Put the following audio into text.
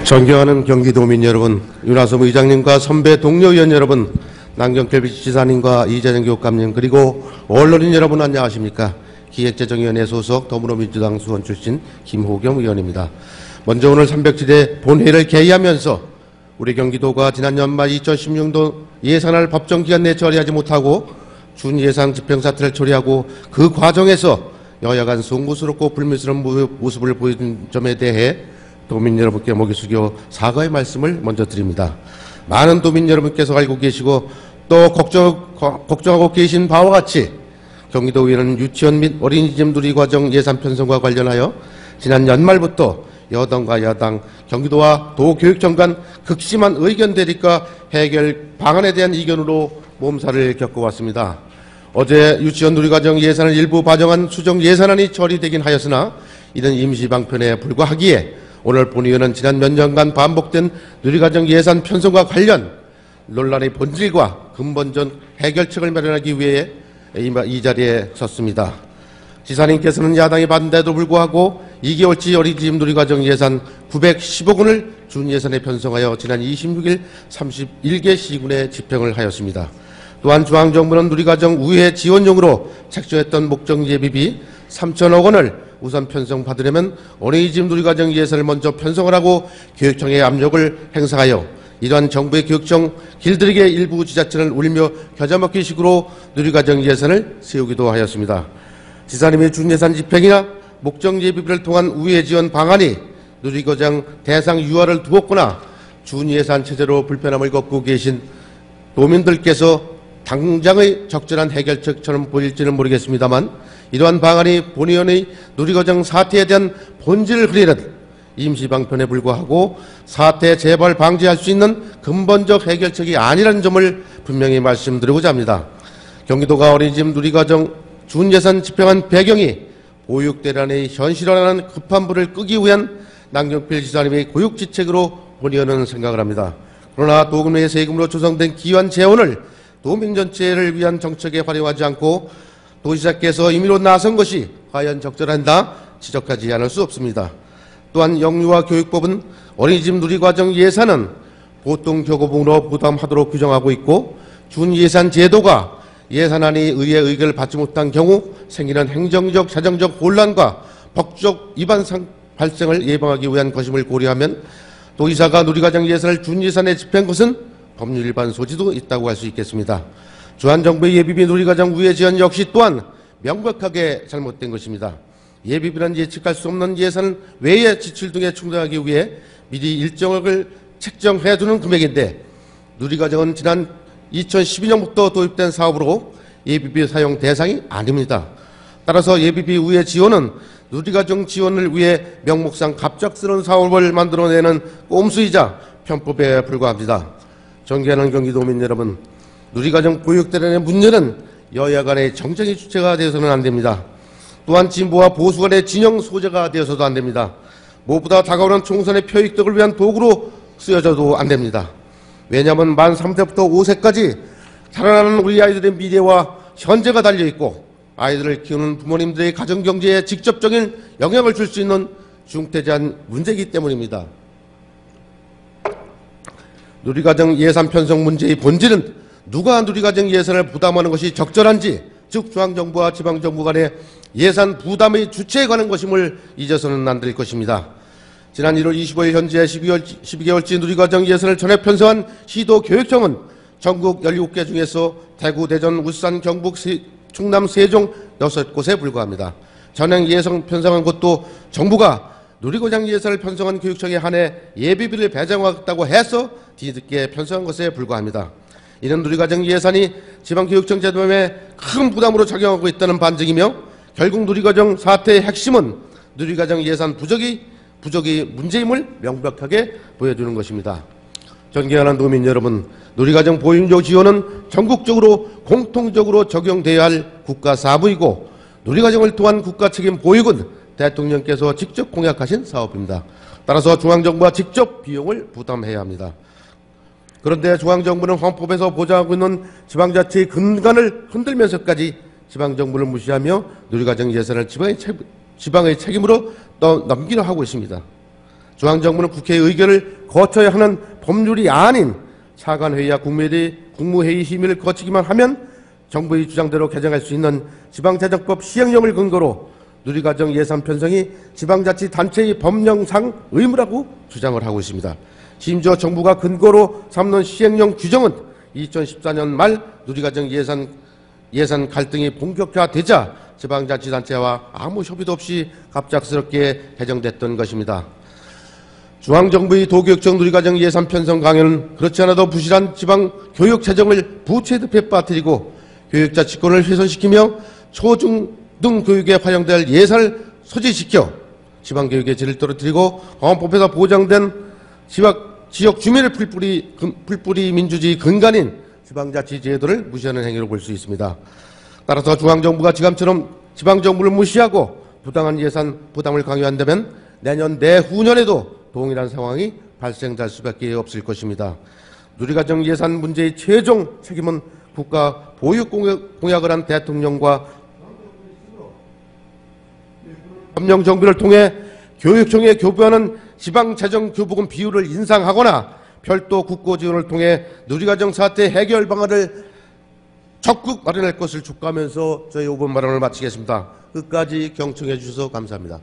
존경하는 경기도민 여러분, 윤하섭 의장님과 선배 동료 의원 여러분, 남경필 지사님과 이재정 교육감님, 그리고 언론인 여러분 안녕하십니까? 기획재정위원회 소속 더불어민주당 수원 출신 김호경 의원입니다. 먼저 오늘 307회 본회의를 개의하면서 우리 경기도가 지난 연말 2016년 예산을 법정 기간 내에 처리하지 못하고 준예산 집행사태를 처리하고 그 과정에서 여야 간 송구스럽고 불미스러운 모습을 보여준 점에 대해 도민 여러분께 목이 숙여 사과의 말씀을 먼저 드립니다. 많은 도민 여러분께서 알고 계시고 또 걱정하고 계신 바와 같이 경기도의회는 유치원 및 어린이집 누리과정 예산 편성과 관련하여 지난 연말부터 여당과 야당, 경기도와 도교육청 간 극심한 의견 대립과 해결 방안에 대한 이견으로 몸살을 겪어왔습니다. 어제 유치원 누리과정 예산을 일부 반영한 수정 예산안이 처리되긴 하였으나 이는 임시 방편에 불과하기에 오늘 본의원은 지난 몇 년간 반복된 누리과정 예산 편성과 관련 논란의 본질과 근본적 해결책을 마련하기 위해 이 자리에 섰습니다. 지사님께서는 야당의 반대에도 불구하고 2개월치 어린이집 누리과정 예산 910억 원을 준예산에 편성하여 지난 26일 31개 시군에 집행을 하였습니다. 또한 중앙정부는 누리과정 우회 지원용으로 책정했던 목적 예비비 3천억 원을 우선 편성받으려면 어린이집 누리과정 예산을 먼저 편성하라고 교육청에 압력을 행사하여 이러한 정부의 교육청 길들이게 일부 지자체를 울며 겨자먹기 식으로 누리과정 예산을 세우기도 하였습니다. 지사님의 준예산 집행이나 목적 예비비를 통한 우회 지원 방안이 누리과정 대상 유화를 두었거나 준예산 체제로 불편함을 겪고 계신 도민들께서 당장의 적절한 해결책처럼 보일지는 모르겠습니다만 이러한 방안이 본의원의 누리과정 사태에 대한 본질을 흐리는 임시방편에 불과하고 사태 재발 방지할 수 있는 근본적 해결책이 아니라는 점을 분명히 말씀드리고자 합니다. 경기도가 어린이집 누리과정 준예산 집행한 배경이 보육대란의 현실화라는 급한 불을 끄기 위한 남경필 지사님의 고육지책으로 본의원은 생각을 합니다. 그러나 도금의 세금으로 조성된 기관 재원을 도민 전체를 위한 정책에 활용하지 않고 도지사께서 임의로 나선 것이 과연 적절한가 지적하지 않을 수 없습니다. 또한 영유아 교육법은 어린이집 누리과정 예산은 보통교고분으로 부담하도록 규정하고 있고 준예산 제도가 예산안이 의회의 의결을 받지 못한 경우 생기는 행정적, 재정적 혼란과 법적 위반 발생을 예방하기 위한 것임을 고려하면 도지사가 누리과정 예산을 준예산에 집행한 것은 법률 위반 소지도 있다고 할 수 있겠습니다. 주한정부의 예비비 누리과정 우회 지원 역시 또한 명백하게 잘못된 것입니다. 예비비는 예측할 수 없는 예산 외의 지출 등에 충당하기 위해 미리 일정액을 책정해 두는 금액인데 누리과정은 지난 2012년부터 도입된 사업으로 예비비 사용 대상이 아닙니다. 따라서 예비비 우회 지원은 누리과정 지원을 위해 명목상 갑작스러운 사업을 만들어내는 꼼수이자 편법에 불과합니다. 존경하는 경기도민 여러분, 누리과정 보육대란의 문제는 여야 간의 정쟁의 주체가 되어서는 안 됩니다. 또한 진보와 보수 간의 진영 소재가 되어서도 안 됩니다. 무엇보다 다가오는 총선의 표익덕을 위한 도구로 쓰여져도 안 됩니다. 왜냐하면 만 3세부터 5세까지 살아나는 우리 아이들의 미래와 현재가 달려있고 아이들을 키우는 부모님들의 가정경제에 직접적인 영향을 줄 수 있는 중대한 문제이기 때문입니다. 누리과정 예산 편성 문제의 본질은 누가 누리과정 예산을 부담하는 것이 적절한지, 즉 중앙정부와 지방정부 간의 예산 부담의 주체에 관한 것임을 잊어서는 안 될 것입니다. 지난 1월 25일 현재 12개월치 누리과정 예산을 전액 편성한 시도교육청은 전국 17개 중에서 대구, 대전, 울산, 경북, 충남, 세종 6곳에 불과합니다. 전액 예산 편성한 것도 정부가 누리과정 예산을 편성한 교육청에 한해 예비비를 배정하겠다고 해서 뒤늦게 편성한 것에 불과합니다. 이는 누리과정 예산이 지방교육청 제도에 큰 부담으로 작용하고 있다는 반증이며 결국 누리과정 사태의 핵심은 누리과정 예산 부족이 문제임을 명백하게 보여주는 것입니다. 존경하는 도민 여러분, 누리과정 보육료 지원은 전국적으로 공통적으로 적용돼야 할 국가 사부이고 누리과정을 통한 국가 책임 보육은 대통령께서 직접 공약하신 사업입니다. 따라서 중앙정부가 직접 비용을 부담해야 합니다. 그런데 중앙정부는 헌법에서 보장하고 있는 지방자치의 근간을 흔들면서까지 지방정부를 무시하며 누리과정 예산을 지방의 책임으로 넘기려 하고 있습니다. 중앙정부는 국회의 의결을 거쳐야 하는 법률이 아닌 차관회의와 국무회의 심의를 거치기만 하면 정부의 주장대로 개정할 수 있는 지방자정법 시행령을 근거로 누리과정 예산 편성이 지방자치단체의 법령상 의무라고 주장을 하고 있습니다. 심지어 정부가 근거로 삼는 시행령 규정은 2014년 말 누리과정 예산 갈등이 본격화되자 지방자치단체와 아무 협의도 없이 갑작스럽게 개정됐던 것입니다. 중앙정부의 도교육청 누리과정 예산 편성 강요는 그렇지 않아도 부실한 지방 교육 재정을 부채듭에 빠뜨리고 교육자 직권을 훼손시키며 초중등 교육에 활용될 예산을 소진시켜 지방교육의 질을 떨어뜨리고 헌법에서 보장된 지역 주민의 풀뿌리 민주주의 근간인 지방자치 제도를 무시하는 행위로 볼 수 있습니다. 따라서 중앙정부가 지금처럼 지방정부를 무시하고 부당한 예산 부담을 강요한다면 내년 내후년에도 동일한 상황이 발생될 수밖에 없을 것입니다. 누리과정 예산 문제의 최종 책임은 국가 보육 공약을 한 대통령과 법령 정비를 통해 교육청에 교부하는 지방재정교부금 비율을 인상하거나 별도 국고 지원을 통해 누리과정 사태 해결 방안을 적극 마련할 것을 촉구하면서 저희 5분 발언을 마치겠습니다. 끝까지 경청해 주셔서 감사합니다.